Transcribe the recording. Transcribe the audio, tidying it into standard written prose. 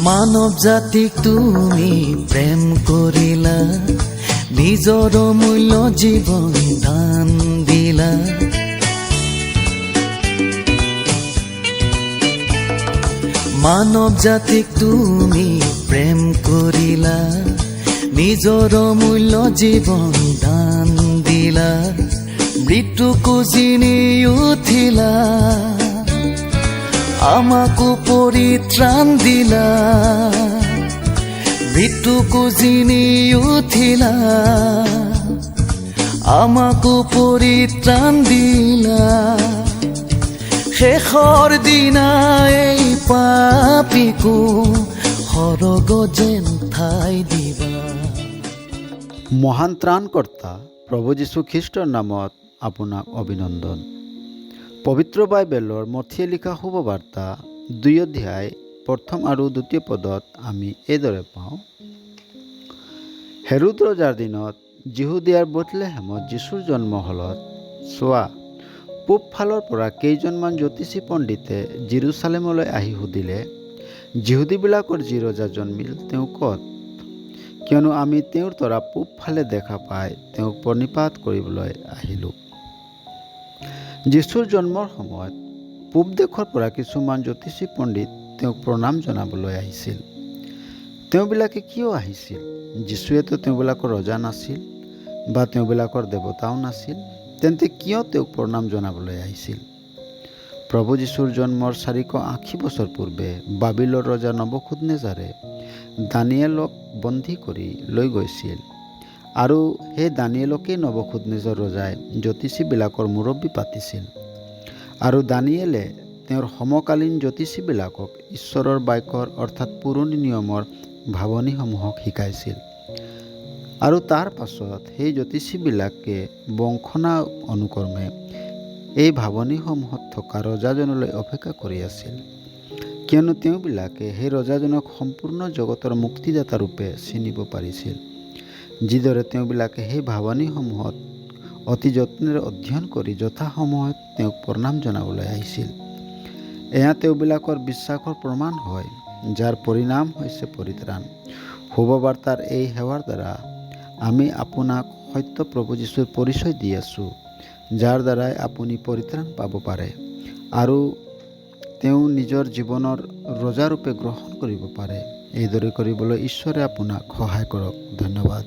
মানৱ জাতিক তুমি প্ৰেম কৰিলা, নিজৰ মূল্য জীৱন দান দিলা। মানৱ জাতিক তুমি প্ৰেম কৰিলা, নিজৰ মূল্য জীৱন দান দিলা। মৃত্যুকো জিনি উঠিলা, আমাকো পৰিত্ৰাণ দিলা। মৃত্যুকো জিনি উঠিলা, আমাকো পৰিত্ৰাণ দিলা। শেষৰ দিনা এই পাপীকো সৰগ যেন ঠাই দিবা। মহান ত্ৰাণকৰ্তা প্ৰভু যীশু খ্ৰীষ্টৰ নামত আপোনাক অভিনন্দন। পবিত্ৰ বাইবেলৰ মথিয়ে লিখা শুভবাৰ্তা 2 অধ্যায় 1 আৰু 2 পদত আমি এইদৰে পাওঁ। হেৰোদ ৰজাৰ দিনত যিহুদিয়াৰ বেথলেহেমত যীশুৰ জন্ম হলত চোৱা, পূব ফালৰ পৰা কেইজনমান জ্যোতিষী পণ্ডিতে জেৰুচালেমলৈ আহি সুধিলে, যিহুদীবিলাকৰ যি ৰজা জন্মিল তেওঁ ক'ত? কিয়নো আমি তেওঁৰ তৰা পূব ফালে দেখা পাই তেওঁক প্ৰণিপাত কৰিবলৈ আহিলোঁ। যীশুৰ জন্মৰ সময়ত পূব দেশৰ পৰা কিছুমান জ্যোতিষী পণ্ডিত তেওঁক প্ৰণাম জনাবলৈ আহিছিল। তেওঁবিলাকে কিয় আহিছিল? যীশুৱেতো তেওঁবিলাকৰ ৰজা নাছিল বা তেওঁবিলাকৰ দেৱতাও নাছিল, তেন্তে কিয় তেওঁক প্ৰণাম জনাবলৈ আহিছিল? প্ৰভু যীশুৰ জন্মৰ 480 বছৰ পূৰ্বে বাবিলৰ ৰজা নবুকদনেজাৰে দানিয়েলক বন্দী কৰি লৈ গৈছিল, আৰু সেই দানিয়েলকেই নবুকদনেজাৰ ৰজাই জ্যোতিষীবিলাকৰ মুৰব্বী পাতিছিল। আৰু দানিয়েলে তেওঁৰ সমকালীন জ্যোতিষীবিলাকক ঈশ্বৰৰ বাক্যৰ অৰ্থাৎ পুৰণি নিয়মৰ ভাৱনীসমূহক শিকাইছিল। আৰু তাৰ পাছত সেই জ্যোতিষীবিলাকে বংশনা অনুক্ৰমে এই ভাৱনীসমূহত থকা ৰজাজনলৈ অপেক্ষা কৰি আছিল, কিয়নো তেওঁবিলাকে সেই ৰজাজনক সম্পূৰ্ণ জগতৰ মুক্তিদাতা ৰূপে চিনিব পাৰিছিল। যিদৰে তেওঁবিলাকে সেই ভাৱনীসমূহত অতি যত্নেৰে অধ্যয়ন কৰি যথাসময়ত তেওঁক প্ৰণাম জনাবলৈ আহিছিল। এয়া তেওঁবিলাকৰ বিশ্বাসৰ প্ৰমাণ হয়, যাৰ পৰিণাম হৈছে পৰিত্ৰাণ। শুভবাৰ্তাৰ এই সেৱাৰ দ্বাৰা আমি আপোনাক সত্য প্ৰভু যীশুৰ পৰিচয় দি আছোঁ, যাৰ দ্বাৰাই আপুনি পৰিত্ৰাণ পাব পাৰে আৰু তেওঁ নিজৰ জীৱনৰ ৰজাৰূপে গ্ৰহণ কৰিব পাৰে। এইদৰে কৰিবলৈ ঈশ্বৰে আপোনাক সহায় কৰক। ধন্যবাদ।